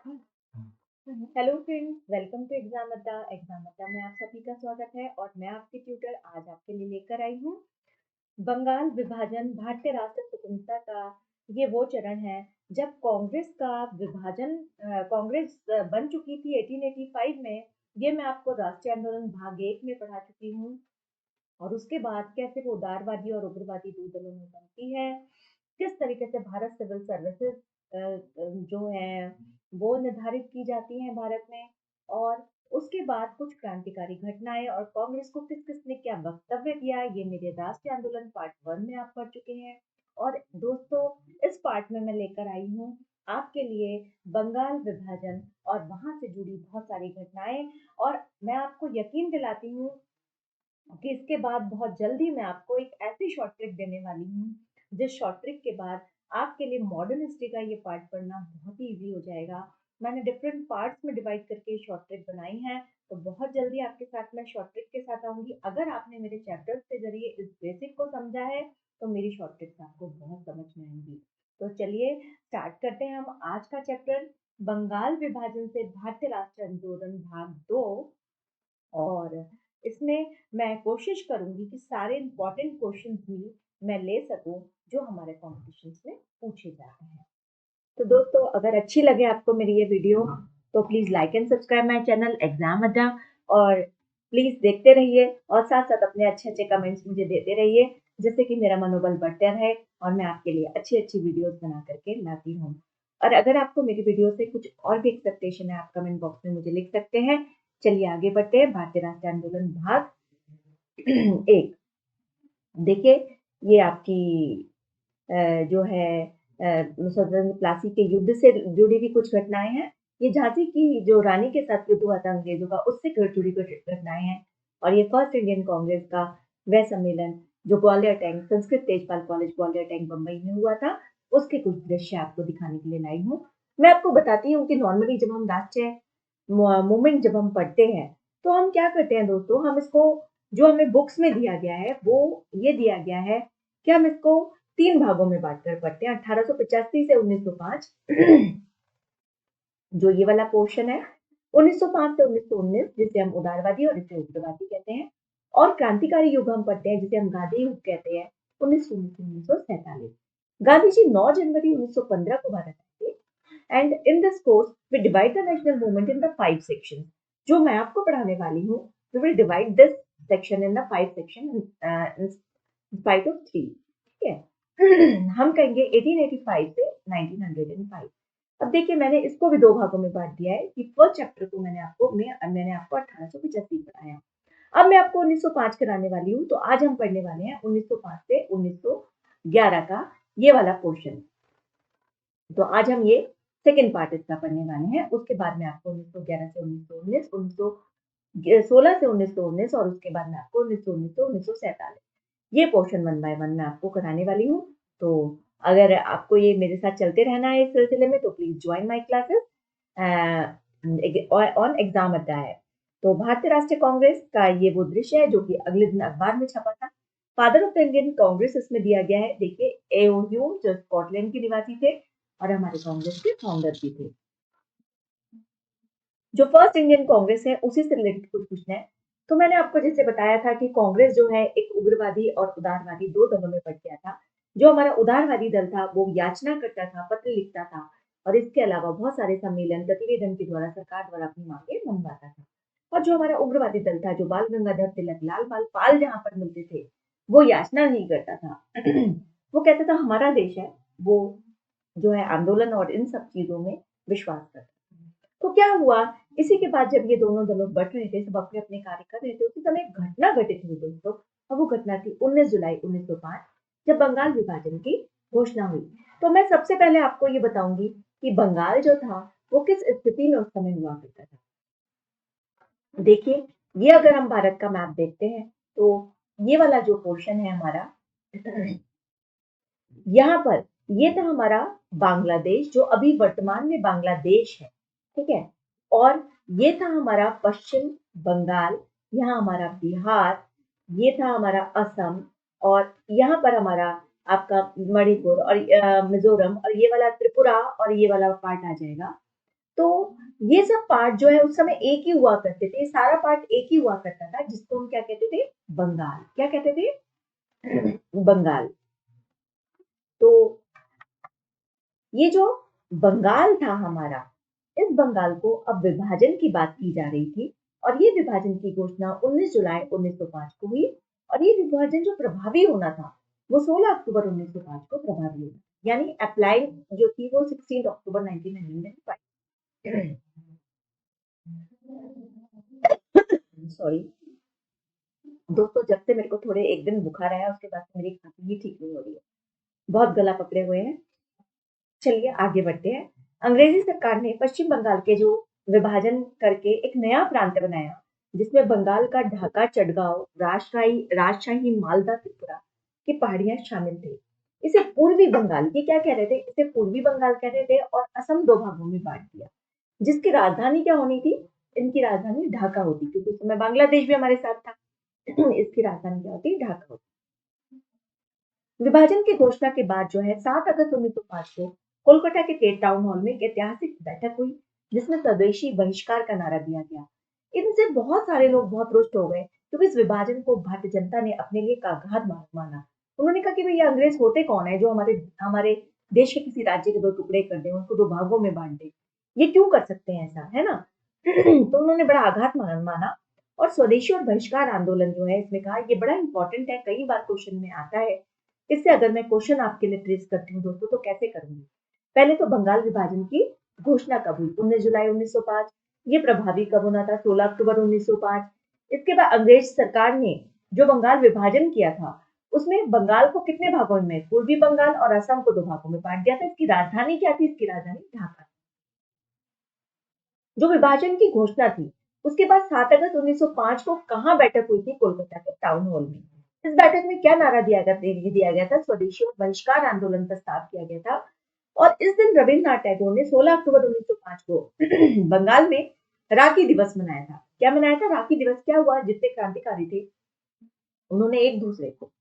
Hello friends, welcome to exam Adda. Exam Adda में आप सभी का स्वागत है और मैं आपकी ट्यूटर आज आपके लिए लेकर आई हूँ बंगाल विभाजन भारतीय राष्ट्र स्वतंत्रता का। ये वो चरण है जब कांग्रेस का विभाजन कांग्रेस बन चुकी थी 1885 में। ये मैं आपको राष्ट्रीय आंदोलन भाग 1 में पढ़ा चुकी हूँ। और उसके बाद कैसे वो उदारवादी और उग्रवादी दो दलों में बनती है, किस तरीके से भारत सिविल सर्विसेज जो है वो निर्धारित की जाती हैं भारत में, और उसके बाद कुछ क्रांतिकारी घटनाएं और कांग्रेस को किस किसने क्या वक्तव्य दिया, ये मेरे राष्ट्रीय आंदोलन पार्ट 1 में आप पढ़ चुके हैं। और दोस्तों, इस पार्ट में मैं लेकर आई हूँ आपके लिए बंगाल विभाजन और वहां से जुड़ी बहुत सारी घटनाएं। और मैं आपको यकीन दिलाती हूँ कि इसके बाद बहुत जल्दी मैं आपको एक ऐसी शॉर्ट ट्रिक देने वाली हूँ जिस शॉर्ट ट्रिक के बाद आपके लिए मॉडर्न हिस्ट्री का ये पार्ट पढ़ना बहुत ही इजी हो जाएगा। मैंने डिफरेंट पार्ट्स में डिवाइड करके शॉर्ट ट्रिक बनाई है, तो बहुत जल्दी आपके साथ मैं शॉर्ट ट्रिक के साथ आऊंगी। अगर आपने मेरे चैप्टर्स के जरिए इस बेसिक को समझा है तो मेरी शॉर्ट ट्रिक्स आपको बहुत समझ में आएंगी। तो चलिए स्टार्ट करते हैं हम आज का चैप्टर, बंगाल विभाजन से भारतीय राष्ट्र आंदोलन भाग 2। और इसमें मैं कोशिश करूंगी कि सारे इंपॉर्टेंट क्वेश्चंस भी मैं ले सकूं जो हमारे कॉम्पिटिशन्स में पूछे जाते हैं। तो दोस्तों, अगर अच्छी लगे आपको मेरी ये वीडियो तो please like and subscribe my channel exam अड्डा, और प्लीज देखते रहिए और साथ साथ अपने अच्छे अच्छे कमेंट्स मुझे देते रहिए, जिससे कि मेरा मनोबल बढ़ता रहे और मैं आपके लिए अच्छी अच्छी वीडियोस बना करके लाती हूँ। और अगर आपको मेरी वीडियो से कुछ और भी एक्सपेक्टेशन है, आप कमेंट बॉक्स में मुझे लिख सकते हैं। चलिए आगे बढ़ते हैं। भारतीय राष्ट्रीय आंदोलन भाग 1। देखिए, ये आपकी जो है स्वतंत्र प्लासी के युद्ध से जुड़ी भी कुछ घटनाएं हैं। ये झांसी की जो रानी के साथ युद्ध हुआ था अंग्रेजों का, उससे जुड़ी कुछ घटनाएं हैं। और ये फर्स्ट इंडियन कांग्रेस का वह सम्मेलन जो Gwalior tank Sanskrit Tejpal college Gwalior tank Bombay में हुआ था, उसके कुछ दृश्य आपको दिखाने के लिए लाई हूँ। मैं आपको बताती हूँ कि नॉर्मली जब हम राष्ट्रीय मूवमेंट जब हम पढ़ते हैं तो हम क्या करते हैं दोस्तों, हम इसको जो हमें बुक्स में दिया गया है वो ये दिया गया है कि हम इसको 3 भागों में बांटकर पढ़ते हैं। 1885 से 1905 जो ये वाला पोर्शन है, 1905 से 1919 जिसे हम उदारवादी और इसे उग्रवादी कहते हैं, और क्रांतिकारी युग हम पढ़ते हैं जिसे हम गांधी युग कहते हैं, 1919 से 1947। गांधी जी 9 जनवरी 1915 को भारत आए थे। And in this course, we divide the national movement in the 5 sections. जो मैं आपको पढ़ाने वाली हूँ, we will divide this section in the 5 section in spite of 3. ठीक है। हम कहेंगे 1885 से 1905। अब देखिए, मैंने इसको भी 2 भागों में बांट दिया है कि फर्स्ट चैप्टर को मैंने आपको 1885 पढ़ाया। अब मैं आपको 1905 कराने वाली हूँ, तो आज हम पढ़ने वाले हैं 1905 से 1911 का ये वाला पोर्शन। तो आज हम ये सेकेंड पार्ट इसका पढ़ने वाले हैं। उसके बाद में आपको 1911 से 1919, 1916 से 1919 और उसके बाद में आपको 1919 से 1947 ये पोर्शन 1 बाय 1 मैं आपको कराने वाली हूँ। तो अगर आपको ये मेरे साथ चलते रहना है इस सिलसिले में तो please join my classes on exam अड्डा है। तो भारतीय राष्ट्रीय कांग्रेस का ये वो दृश्य है जो कि अगले दिन अखबार में छपा था। Father of the Indian Congress इसमें दिया गया है। देखिए, एओ जो स्कॉटलैंड के निवासी थे और हमारे कांग्रेस के फाउंडर भी थे। जो फर्स्ट इंडियन कांग्रेस है उसी से रिलेटेड कुछ पूछना है। तो मैंने आपको जैसे बताया था कि कांग्रेस जो है एक उग्रवादी और उदारवादी दो दलों में बट गया था। जो हमारा उदारवादी दल था वो याचना करता था, पत्र लिखता था, और इसके अलावा बहुत सारे सम्मेलन प्रतिवेदन के द्वारा सरकार द्वारा अपनी मांगे मनवाता था। और जो हमारा उग्रवादी दल था, जो बाल गंगाधर तिलक, लाल बाल पाल जहां पर मिलते थे, वो याचना नहीं करता था। वो कहता था हमारा देश है, वो जो है आंदोलन और इन सब चीजों में विश्वास करता था। तो क्या हुआ, इसी के बाद जब ये दोनों दलों बट रहे थे, सब अपने अपने कार्य कर रहे थे, उसी समय एक घटना घटित हुई दोस्तों। और वो घटना थी 19 जुलाई 1905 जब बंगाल विभाजन की घोषणा हुई। तो मैं सबसे पहले आपको ये बताऊंगी कि बंगाल जो था वो किस स्थिति में उस समय हुआ करता था। देखिए, ये अगर हम भारत का मैप देखते हैं तो ये वाला जो पोर्शन है हमारा, यहाँ पर ये था हमारा बांग्लादेश, जो अभी वर्तमान में बांग्लादेश है। ठीक है। और ये था हमारा पश्चिम बंगाल, यहाँ हमारा बिहार, ये था हमारा असम, और यहाँ पर हमारा आपका मणिपुर और मिजोरम, और ये वाला त्रिपुरा, और ये वाला पार्ट आ जाएगा तो ये सब पार्ट जो है उस समय एक ही हुआ करते थे, सारा पार्ट एक ही हुआ करता था, जिसको हम क्या कहते थे, बंगाल। क्या कहते थे? बंगाल। तो ये जो बंगाल था हमारा, इस बंगाल को अब विभाजन की बात की जा रही थी, और ये विभाजन की घोषणा 19 जुलाई 1905 को हुई, और ये विभाजन जो प्रभावी होना था वो 16 अक्टूबर 1905 को प्रभावी हुआ, यानी अप्लाई जो थी वो 16 अक्टूबर 1905। सॉरी दोस्तों, जब से मेरे को थोड़े एक दिन बुखार आया उसके बाद से मेरी खांसी ही ठीक नहीं हो रही है, बहुत गला पकड़े हुए हैं। चलिए आगे बढ़ते हैं। अंग्रेजी सरकार ने पश्चिम बंगाल के जो विभाजन करके एक नया प्रांत बनाया, जिसमें बंगाल का ढाका, चटगांव, राजशाही मालदा, त्रिपुरा की पहाड़ियां शामिल थे। इसे पूर्वी बंगाल, ये क्या कह रहे थे, इसे पूर्वी बंगाल कह रहे थे, और असम दो भागों में बांट दिया, जिसकी राजधानी क्या होनी थी, इनकी राजधानी ढाका होती, क्योंकि उस समय बांग्लादेश भी हमारे साथ था। इसकी राजधानी क्या होती, ढाका होती। विभाजन की घोषणा के बाद जो है 7 अगस्त 1905 को कोलकाता के टेट टाउन हॉल में एक ऐतिहासिक बैठक हुई, जिसमें स्वदेशी बहिष्कार का नारा दिया गया। इनसे बहुत सारे लोग बहुत रुष्ट हो गए, क्योंकि इस विभाजन को भारतीय जनता ने अपने लिए एक आघात माना। उन्होंने कहा कि भाई ये अंग्रेज होते कौन है जो हमारे हमारे देश के किसी राज्य के दो टुकड़े कर दे, उनको दो भागों में बांट दे, ये क्यों कर सकते हैं ऐसा, है ना? तो उन्होंने बड़ा आघात माना, और स्वदेशी और बहिष्कार आंदोलन जो है, इसमें कहा ये बड़ा इंपॉर्टेंट है, कई बार क्वेश्चन में आता है। इससे अगर मैं क्वेश्चन आपके लिए ट्रेस करती हूँ दोस्तों, तो कैसे करूंगी? पहले तो बंगाल विभाजन की घोषणा कब हुई, 19 जुलाई 1905। ये प्रभावी कब होना था, 16 अक्टूबर 1905। इसके बाद अंग्रेज सरकार ने जो बंगाल विभाजन किया था, उसमें बंगाल को कितने भागों में, पूर्वी बंगाल और असम को दो भागों में बांट दिया था। इसकी राजधानी क्या थी, इसकी राजधानी ढाका। जो विभाजन की घोषणा थी, उसके बाद 7 अगस्त 1905 को कहाँ बैठक हुई थी, कोलकाता के टाउन हॉल में। इस बैठक में क्या नारा दिया गया था, स्वदेशी और बहिष्कार आंदोलन प्रस्ताव किया गया था, और इस दिन रविन्द्रनाथ टैगोर ने 16 अक्टूबर 1905 को बंगाल में राखी दिवस मनाया था। क्या मनाया था, राखी दिवस। क्या हुआ, जितने क्रांतिकारी थे उन्होंने एक दूसरे को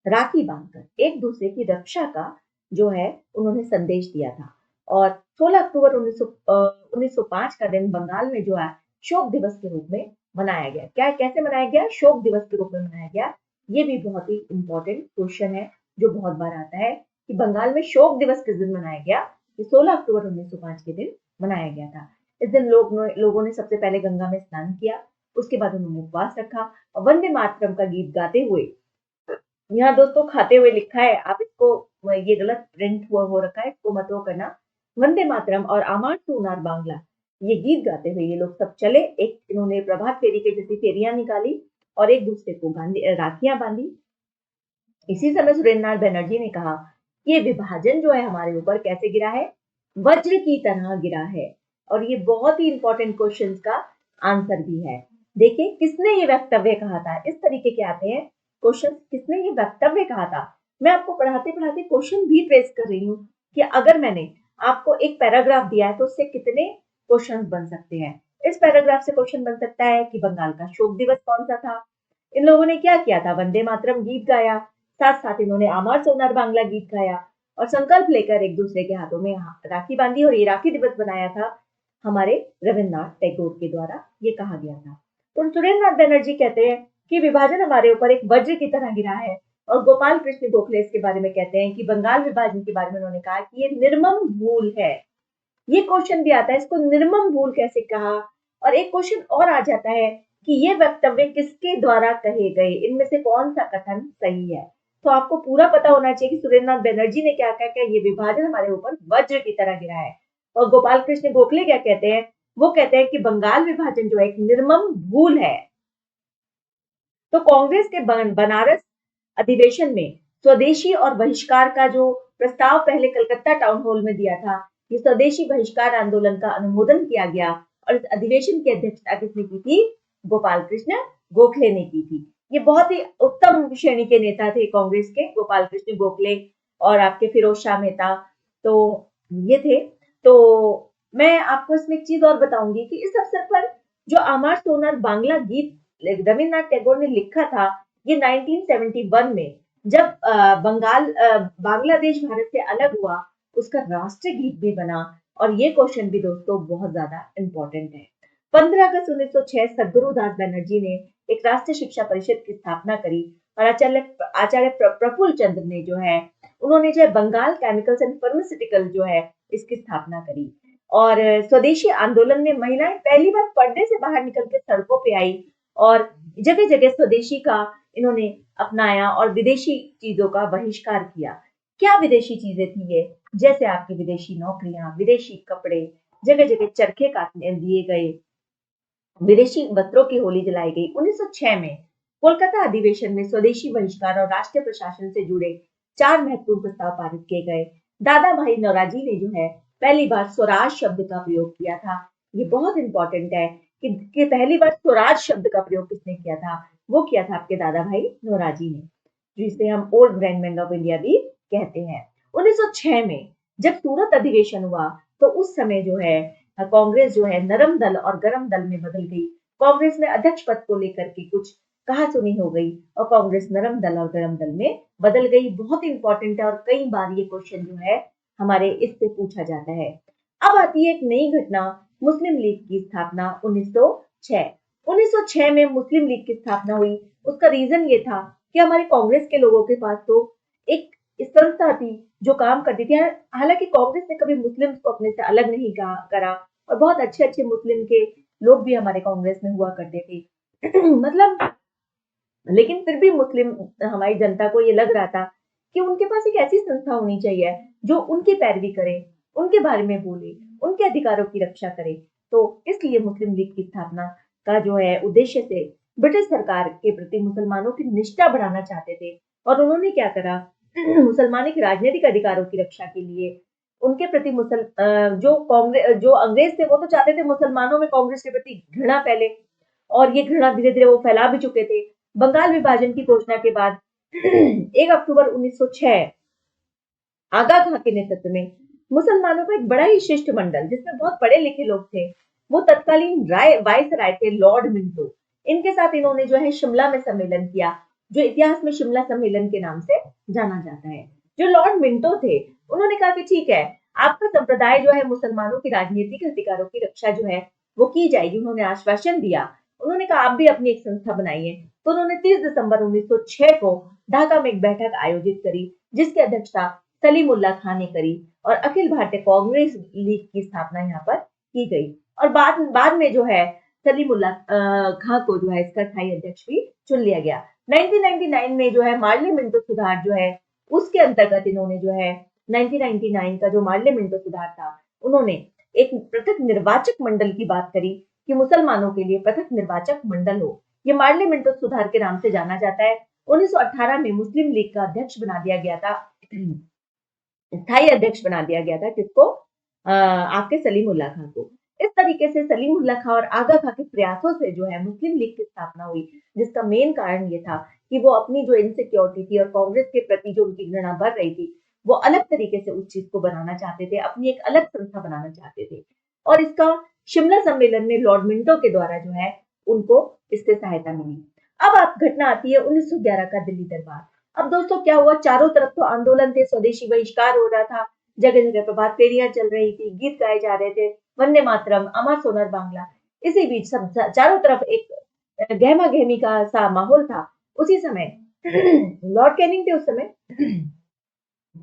राखी बांधकर एक दूसरे की रक्षा का जो है उन्होंने संदेश दिया था। और 16 अक्टूबर 1905 का दिन बंगाल में जो है शोक दिवस के रूप में मनाया गया। क्या, कैसे मनाया गया, शोक दिवस के रूप में मनाया गया। ये भी बहुत ही इंपॉर्टेंट क्वेश्चन है जो बहुत बार आता है कि बंगाल में शोक दिवस किस दिन मनाया गया। ये 16 अक्टूबर 1905 के दिन मनाया गया था। इस दिन लोगों ने सबसे पहले गंगा में स्नान किया, उसके बाद उन्होंने उपवास रखा और वंदे मातरम का गीत गाते हुए, यहाँ दोस्तों खाते हुए लिखा है, आप इसको, ये गलत प्रिंट हुआ हो रखा है, इसको मत वो करना। वंदे मातरम और आमार सोनार बांग्ला, ये गीत गाते हुए ये लोग सब चले। एक इन्होंने प्रभात फेरी के जैसी फेरियां निकाली और एक दूसरे को राखियां बांधी। इसी समय सुरेंद्रनाथ बनर्जी ने कहा, ये विभाजन जो है हमारे ऊपर कैसे गिरा है, वज्र की तरह गिरा है। और ये बहुत ही इंपॉर्टेंट क्वेश्चन का आंसर भी है। देखिए किसने ये वक्तव्य कहा था, इस तरीके के आते हैं क्वेश्चन, किसने ये वक्तव्य कहा था। मैं आपको पढ़ाते पढ़ाते क्वेश्चन भी ट्रेस कर रही हूँ कि अगर मैंने आपको एक पैराग्राफ दिया है तो उससे कितने क्वेश्चन बन सकते हैं। इस पैराग्राफ से क्वेश्चन बन सकता है कि बंगाल का शोक दिवस कौन सा था, इन लोगों ने क्या किया था, वंदे मातरम गीत गाया, साथ साथ इन्होंने आमार सोनार बांग्ला गीत गाया और संकल्प लेकर एक दूसरे के हाथों में राखी बांधी, और ये राखी दिवस बनाया था हमारे रविन्द्रनाथ टैगोर के द्वारा, ये कहा गया था। तो सुरेंद्रनाथ बनर्जी कहते हैं कि विभाजन हमारे ऊपर एक वज्र की तरह गिरा है, और गोपाल कृष्ण गोखले इसके बारे में कहते हैं कि बंगाल विभाजन के बारे में उन्होंने कहा कि ये निर्मम भूल है। ये क्वेश्चन भी आता है, इसको निर्मम भूल कैसे कहा। और एक क्वेश्चन और आ जाता है कि ये वक्तव्य किसके द्वारा कहे गए, इनमें से कौन सा कथन सही है। तो आपको पूरा पता होना चाहिए कि सुरेंद्रनाथ बनर्जी ने क्या कहा, क्या ये विभाजन हमारे ऊपर वज्र की तरह गिरा है, और गोपाल कृष्ण गोखले क्या कहते हैं, वो कहते हैं कि बंगाल विभाजन जो है एक निर्मम भूल है। तो कांग्रेस के बनारस अधिवेशन में स्वदेशी और बहिष्कार का जो प्रस्ताव पहले कलकत्ता टाउन हॉल में दिया था, ये स्वदेशी बहिष्कार आंदोलन का अनुमोदन किया गया, और इस अधिवेशन की अध्यक्षता किसने की थी, गोपाल कृष्ण गोखले ने की थी। ये बहुत ही उत्तम श्रेणी के नेता थे कांग्रेस के, गोपाल कृष्ण गोखले और आपके फिरोज शाह मेहता, तो ये थे। तो मैं आपको इसमें एक चीज और बताऊंगी कि इस अवसर पर जो आमार सोनार बांग्ला गीत रविन्द्रनाथ टैगोर ने लिखा था, ये 1971 में जब बांग्लादेश भारत से अलग हुआ, उसका राष्ट्रीय गीत भी बना, और ये क्वेश्चन भी दोस्तों बहुत ज्यादा इंपॉर्टेंट है। 15 अगस्त 1906 सदगुरु दास बनर्जी ने एक राष्ट्रीय शिक्षा परिषद की स्थापना करी और आचार्य प्रफुल्ल चंद्र ने जो है उन्होंने जो है बंगाल केमिकल्स एंड फार्मास्यूटिकल जो है इसकी स्थापना करी। और स्वदेशी आंदोलन में महिलाएं पहली बार पर्दे से बाहर निकल के सड़कों पे आई और जगह जगह स्वदेशी का इन्होंने अपनाया और विदेशी चीजों का बहिष्कार किया। क्या विदेशी चीजें थी ये? जैसे आपकी विदेशी नौकरियां, विदेशी कपड़े, जगह जगह चरखे काटने दिए गए, विदेशी वस्त्रों की होली जलाई गई। 1906 में कोलकाता अधिवेशन में स्वदेशी बहिष्कार और राष्ट्रीय प्रशासन से जुड़े 4 महत्वपूर्ण प्रस्ताव पारित किए गए। दादा भाई नौरोजी ने जो है पहली बार स्वराज शब्द का प्रयोग किया था। ये बहुत इंपॉर्टेंट है कि पहली बार स्वराज शब्द का प्रयोग किसने किया था? वो किया था आपके दादा भाई नौरोजी ने, जिसे हम ओल्ड ग्रैंडमैन ऑफ इंडिया भी कहते हैं। 1906 में जब सूरत अधिवेशन हुआ तो उस समय जो है कांग्रेस जो है नरम दल और गरम दल में बदल गई। कांग्रेस में अध्यक्ष पद को लेकर के कुछ कहासुनी हो गई और कांग्रेस नरम दल और गरम दल में बदल गई। बहुत इंपॉर्टेंट है और कई बार ये क्वेश्चन जो है हमारे इससे पूछा जाता है। अब आती है एक नई घटना, मुस्लिम लीग की स्थापना 1906। 1906 में मुस्लिम लीग की स्थापना हुई। उसका रीजन ये था कि हमारे कांग्रेस के लोगों के पास तो एक संस्था थी जो काम करती थी। हालांकि कांग्रेस ने कभी मुस्लिम को अपने से अलग नहीं करा और बहुत अच्छे अच्छे मुस्लिम के लोग भी हमारे कांग्रेस में हुआ करते थे मतलब, लेकिन फिर भी मुस्लिम हमारी जनता को ये लग रहा था कि उनके पास एक ऐसी संस्था होनी चाहिए जो उनकी पैरवी करे, उनके बारे में बोले, उनके अधिकारों की रक्षा करे। तो इसलिए मुस्लिम लीग की स्थापना का जो है उद्देश्य से ब्रिटिश सरकार के प्रति मुसलमानों की निष्ठा बढ़ाना चाहते थे। और उन्होंने क्या करा, मुसलमानों के राजनीतिक अधिकारों की रक्षा के लिए उनके प्रति जो अंग्रेज थे वो तो चाहते थे मुसलमानों में कांग्रेस के प्रति घृणा फैले, और ये घृणा धीरे धीरे वो फैला भी चुके थे। बंगाल विभाजन की घोषणा के बाद 1 अक्टूबर 1906 आगा खां के नेतृत्व में मुसलमानों का एक बड़ा ही शिष्टमंडल, जिसमें बहुत पढ़े लिखे लोग थे, वो तत्कालीन वायसराय थे लॉर्ड मिंटो, इनके साथ इन्होंने जो है शिमला में सम्मेलन किया, जो इतिहास में शिमला सम्मेलन के नाम से जाना जाता है। जो लॉर्ड मिंटो थे उन्होंने कहा कि ठीक है, आपका संप्रदाय जो है मुसलमानों की राजनीतिक अधिकारों की रक्षा जो है वो की जाएगी। उन्होंने आश्वासन दिया। उन्होंने कहा आप भी अपनी एक संस्था बनाइए। तो उन्होंने 30 दिसंबर 1906 को ढाका में एक बैठक आयोजित करी, जिसकी अध्यक्षता सलीमुल्लाह खां ने करी और अखिल भारतीय कांग्रेस लीग की स्थापना यहाँ पर की गई। और बाद में जो है सलीमुल्लाह खां को जो है इसका स्थायी अध्यक्ष भी चुन लिया गया। 1999 में जो है मार्ले मिंटो सुधार जो है उसके अंतर्गत इन्होंने जो है 1999 का जो मार्ले मिंटो सुधार था, उन्होंने एक पृथक निर्वाचक मंडल की बात करी कि मुसलमानों के लिए पृथक निर्वाचक मंडल हो। ये मार्ले मिंटो सुधार के नाम से जाना जाता है। 1918 में मुस्लिम लीग का अध्यक्ष बना दिया गया था, स्थायी अध्यक्ष बना दिया गया था किसको? आपके सलीमुल्लाह खां को। इस तरीके से सलीमुल्लाह खां और आगा खां के प्रयासों से जो है मुस्लिम लीग की स्थापना हुई, जिसका मेन कारण ये था कि वो अपनी जो इनसिक्योरिटी थी और कांग्रेस के प्रति जो उनकी घृणा बढ़ रही थी, वो अलग तरीके से उस चीज को बनाना चाहते थे, अपनी एक अलग संस्था बनाना चाहते थे। और इसका शिमला सम्मेलन में लॉर्ड मिंटो के द्वारा जो है उनको इससे सहायता मिली। अब आप घटना आती है 1911 का दिल्ली दरबार। अब दोस्तों क्या हुआ, चारों तरफ तो आंदोलन थे, स्वदेशी बहिष्कार हो रहा था, जगह जगह प्रभात फेरियां चल रही थी, गीत गाए जा रहे थे, वंदे मातरम, अमर सोनर बांग्ला। इसी बीच सब चारों तरफ एक गहमा गहमी का सा माहौल था। उसी समय लॉर्ड कैनिंग थे उस समय।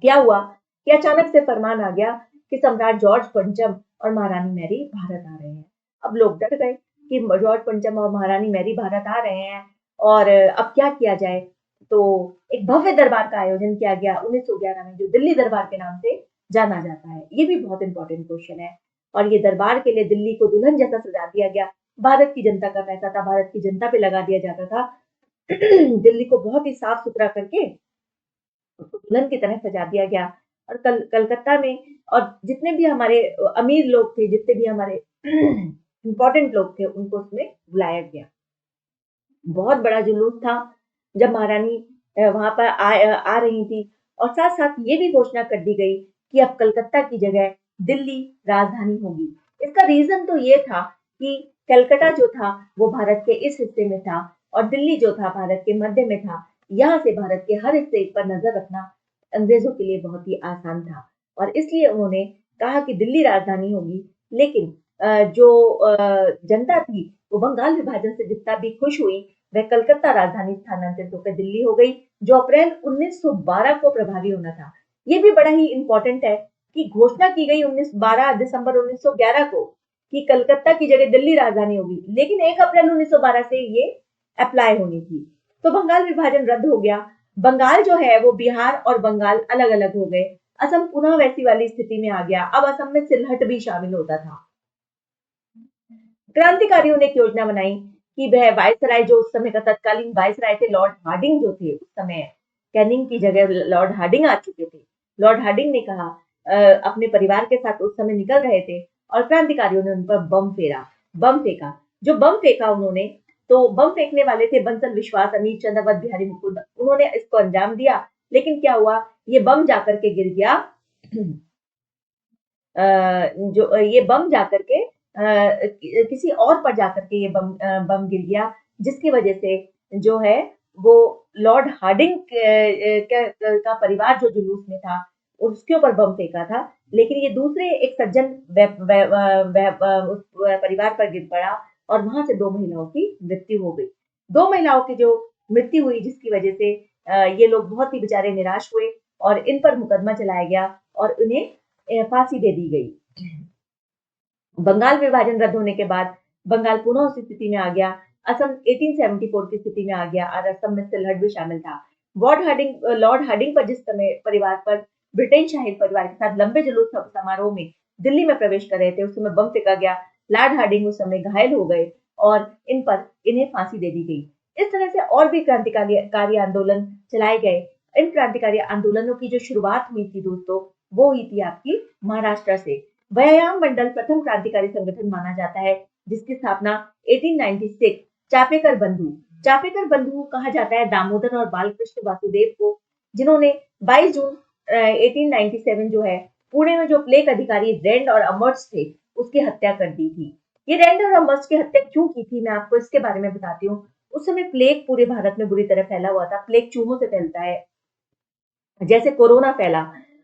क्या हुआ कि अचानक से फरमान आ गया कि सम्राट जॉर्ज पंचम और महारानी मैरी भारत आ रहे हैं। अब लोग डर गए कि जॉर्ज पंचम और महारानी मैरी भारत आ रहे हैं और अब क्या किया जाए। तो एक भव्य दरबार का आयोजन किया गया 1911 में, जो दिल्ली दरबार के नाम से जाना जाता है। ये भी बहुत इंपॉर्टेंट क्वेश्चन है। और ये दरबार के लिए दिल्ली को दुल्हन जैसा सजा दिया गया। भारत की जनता का पैसा था, भारत की जनता पे लगा दिया जाता था। दिल्ली को बहुत ही साफ सुथरा करके दुल्हन की तरह सजा दिया गया। और कलकत्ता में और जितने भी हमारे अमीर लोग थे, जितने भी हमारे इंपॉर्टेंट लोग थे, उनको उसमें बुलाया गया। बहुत बड़ा जुलूस था जब महारानी वहां पर आ रही थी। और साथ साथ ये भी घोषणा कर दी गई कि अब कलकत्ता की जगह दिल्ली राजधानी होगी। इसका रीजन तो ये था कि कलकत्ता जो था वो भारत के इस हिस्से में था और दिल्ली जो था भारत के मध्य में था। यहाँ से भारत के हर हिस्से पर नजर रखना अंग्रेजों के लिए बहुत ही आसान था और इसलिए उन्होंने कहा कि दिल्ली राजधानी होगी, लेकिन जो जनता थी वो बंगाल विभाजन से जितना भी खुश हुई, वह कलकत्ता राजधानी स्थानांतरित होकर दिल्ली हो गई, जो अप्रैल 1912 को प्रभावी होना था। ये भी बड़ा ही इंपॉर्टेंट है कि घोषणा की गई 12 दिसंबर 1911 को कि कलकत्ता की जगह दिल्ली राजधानी होगी, लेकिन 1 अप्रैल 1912 से ये अप्लाई होनी थी। तो बंगाल विभाजन रद्द हो गया। बंगाल जो है वो बिहार और बंगाल अलग अलग हो गए। असम पुनः वैसी वाली स्थिति में आ गया। अब असम में सिलहट भी शामिल होता था। क्रांतिकारियों ने एक योजना बनाई कि वह वायसराय, जो उस समय का तत्कालीन वायसराय थे लॉर्ड हार्डिंग, जो थे उस समय कैनिंग की जगह लॉर्ड हार्डिंग आ चुके थे। लॉर्ड हार्डिंग ने कहा, अपने परिवार के साथ उस समय निकल रहे थे और क्रांतिकारियों ने उन पर बम फेंका। जो बम फेंका उन्होंने, तो बम फेंकने वाले थे बंसल विश्वास, अमीर चंद, अवध बिहारी मुकुंद। उन्होंने इसको अंजाम दिया, लेकिन क्या हुआ, ये बम जाकर के गिर गया। जो ये बम जाकर के किसी और पर जाकर के ये बम गिर गया, जिसकी वजह से जो है वो लॉर्ड हार्डिंग का परिवार जो जुलूस में था उसके ऊपर बम फेंका था, लेकिन ये दूसरे एक सज्जन उस परिवार पर गिर पड़ा और वहां से 2 महिलाओं की मृत्यु हो गई। 2 महिलाओं की जो मृत्यु हुई, जिसकी वजह से ये लोग बहुत ही बेचारे निराश हुए और इन पर मुकदमा चलाया गया और उन्हें फांसी दे दी गई। बंगाल विभाजन रद्द होने के बाद बंगाल पुनः उसी स्थिति में आ गया। असम 1874 की स्थिति में आ गया और असम में सिलहट भी शामिल था। लॉर्ड हार्डिंग पर जिस समय परिवार पर ब्रिटेन शाही परिवार के साथ लंबे जुलूस समारोह में दिल्ली में प्रवेश कर रहे थे, उस समय बम फेंका गया। लॉर्ड हार्डिंग उस समय घायल हो गए और इन्हें फांसी दे दी गई। इस तरह से और भी क्रांतिकारी आंदोलन चलाए गए। इन क्रांतिकारी आंदोलनों की जो शुरुआत हुई थी दोस्तों, वो हुई थी आपकी महाराष्ट्र से। व्यायाम मंडल प्रथम क्रांतिकारी संगठन माना जाता है, जिसकी स्थापना 1896 चापेकर बंधु कहा जाता है दामोदर और बालकृष्ण वासुदेव को, जिन्होंने 22 जून 1897 जो है पुणे में जो प्लेग अधिकारी रेंड और अमर्स थे उसकी हत्या कर दी थी। ये रेंड और अमर्स की हत्या क्यों की थी, मैं आपको इसके बारे में बताती हूँ। उस समय प्लेग पूरे भारत में बुरी तरह फैला हुआ था। प्लेग चूहों से फैलता है, जैसे कोरोना फैला।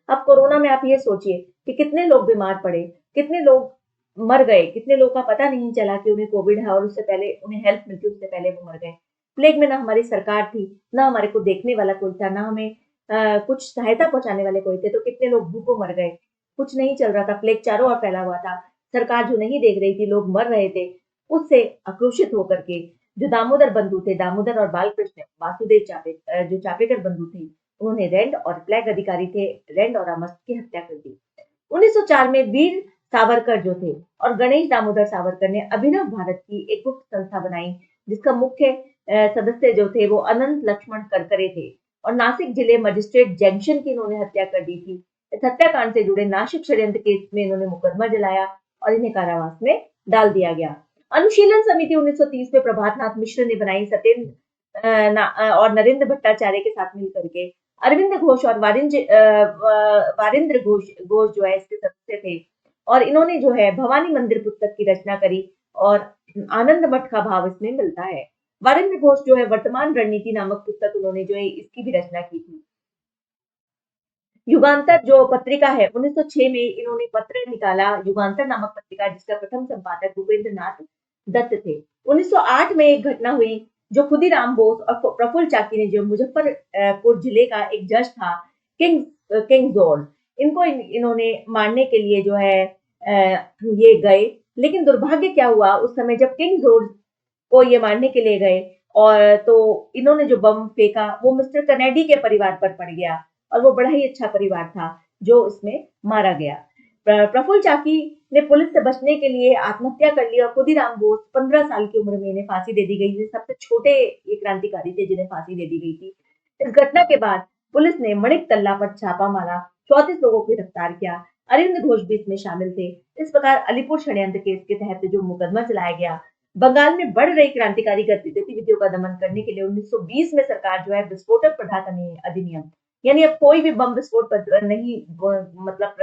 अब कोरोना में आप ये सोचिए कि कितने लोग बीमार पड़े, कितने लोग मर गए, कितने लोग का पता नहीं चला कि उन्हें कोविड है और उससे पहले उन्हें हेल्प मिलती, उससे पहले वो मर गए। प्लेग में ना हमारी सरकार थी, ना हमारे को देखने वाला कोई था, ना हमें कुछ सहायता पहुंचाने वाले कोई थे, तो कितने लोग भूखों मर गए। कुछ नहीं चल रहा था, प्लेग चारों ओर फैला हुआ था, सरकार जो नहीं देख रही थी, लोग मर रहे थे। उससे आक्रोशित होकर के जो दामोदर बंधु थे, दामोदर और बालकृष्ण वासुदेव जो चापेकर बंधु थे, उन्होंने रेंड और प्लेग अधिकारी थे रेंड और अमर्स की हत्या कर दी। 1904 में वीर सावरकर जो थे और गणेश दामोदर सावरकर ने अभिनव भारत की एक गुप्त संस्था बनाई, जिसका मुख्य सदस्य जो थे वो अनंत लक्ष्मण करकरे थे और नासिक जिले मजिस्ट्रेट जंक्शन की इन्होंने हत्या कर दी थी। इस हत्याकांड से जुड़े नासिक षड्यंत्र केस में इन्होंने मुकदमा जलाया और इन्हें कारावास में डाल दिया गया। अनुशीलन समिति 1930 में प्रभात नाथ मिश्र ने बनाई, सत्येंद्र और नरेंद्र भट्टाचार्य के साथ मिलकर के अरविंद घोष और वारिंद्र घोष जो है इसके सदस्य थे और इन्होंने जो है भवानी मंदिर पुस्तक की रचना करी और आनंद मठ का भाव इसमें मिलता है। वारिंद्र घोष जो है वर्तमान रणनीति नामक पुस्तक उन्होंने जो है इसकी भी रचना की थी। युगांतर जो पत्रिका है 1906 में इन्होंने पत्र निकाला, युगांतर नामक पत्रिका, जिसका प्रथम संपादक भूपेंद्र नाथ दत्त थे। 1908 में एक घटना हुई जो खुदीराम बोस और प्रफुल्ल चाकी ने, जो मुजफ्फरपुर जिले का एक जज था किंग जॉर्ज, इनको इन्होंने मारने के लिए जो है ये गए। लेकिन दुर्भाग्य क्या हुआ, उस समय जब किंग जॉर्ज को ये मारने के लिए गए और तो इन्होंने जो बम फेंका वो मिस्टर कनेडी के परिवार पर पड़ गया और वो बड़ा ही अच्छा परिवार था जो इसमें मारा गया। प्रफुल्ल चाकी ने पुलिस से बचने के लिए आत्महत्या कर ली और खुदीराम बोस 15 साल की उम्र में इन्हें फांसी दे दी गई। ये सबसे छोटे ये क्रांतिकारी थे जिन्हें फांसी दे दी गई थी। इस घटना के बाद पुलिस ने मणिक तल्ला पर छापा मारा, 34 लोगों को गिरफ्तार किया। अरविंद घोष भी इसमें शामिल थे। इस प्रकार अलीपुर षड्यंत्र केस के तहत जो मुकदमा चलाया गया, बंगाल में बढ़ रही क्रांतिकारी गतिविधियों का दमन करने के लिए 1920 में सरकार जो है विस्फोटक पदार्थ अधिनियम, यानी अब कोई भी बम विस्फोट नहीं मतलब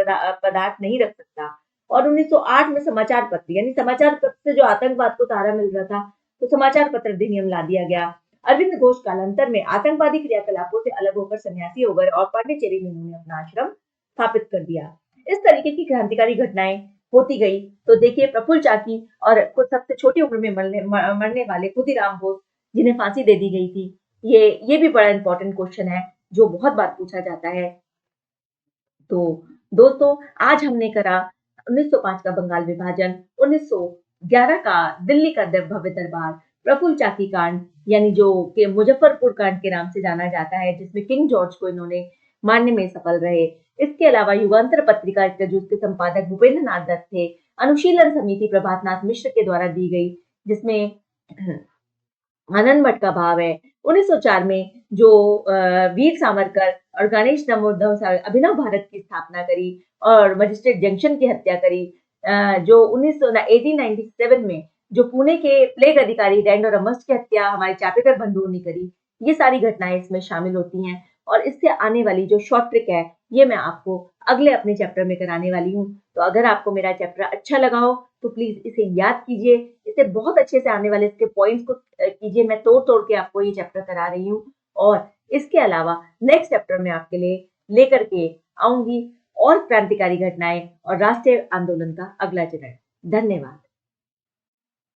पदार्थ नहीं रख सकता, और 1908 में समाचार पत्र, यानी समाचार पत्र से जो आतंकवाद को सहारा मिल रहा था, तो समाचार पत्र अधिनियम ला दिया गया। अरविंद घोष कालांतर में आतंकवादी क्रियाकलापों से अलग होकर सन्यासी हो गए और पांडिचेरी में उन्होंने अपना आश्रम स्थापित कर दिया। इस तरीके की क्रांतिकारी घटनाएं होती गई। तो देखिए प्रफुल्ल चाकी और कुछ सबसे छोटी उम्र में मरने वाले खुदीराम बोस जिन्हें फांसी दे दी गई थी, ये भी बड़ा इंपॉर्टेंट क्वेश्चन है जो बहुत बार पूछा जाता है। तो दोस्तों आज हमने करा 1905 का बंगाल विभाजन, 1911 का दिल्ली का भव्य दरबार, प्रफुल्ल चाकी कांड यानी जो कि मुजफ्फरपुर कांड के नाम से जाना जाता है, जिसमें किंग जॉर्ज को इन्होंने मारने में सफल रहे। इसके अलावा युगांतर पत्रिका जिसके संपादक भूपेंद्र नाथ दत्त थे, अनुशीलन समिति प्रभात नाथ मिश्र के द्वारा दी गई, जिसमें आनंद मठ का भाव है। 1904 में जो वीर सावरकर और गणेश दामोदर अभिनव भारत की स्थापना करी और मजिस्ट्रेट जंक्शन की हत्या करी, जो 1897 में जो पुणे के प्लेग अधिकारी रैंड और अमस्ट की हत्या हमारे चापेकर बंधुओं ने करी, ये सारी घटनाएं इसमें शामिल होती हैं। और इससे आने वाली जो शॉर्ट ट्रिक है ये मैं आपको अगले अपने चैप्टर में कराने वाली हूँ। तो अगर आपको मेरा चैप्टर अच्छा लगा हो तो प्लीज इसे याद कीजिए, इसे बहुत अच्छे से आने वाले इसके पॉइंट्स को कीजिए। मैं तोड़ तोड़ के आपको ये चैप्टर करा रही हूँ और इसके अलावा नेक्स्ट चैप्टर में आपके लिए लेकर के आऊंगी और क्रांतिकारी घटनाएं और राष्ट्रीय आंदोलन का अगला चरण। धन्यवाद।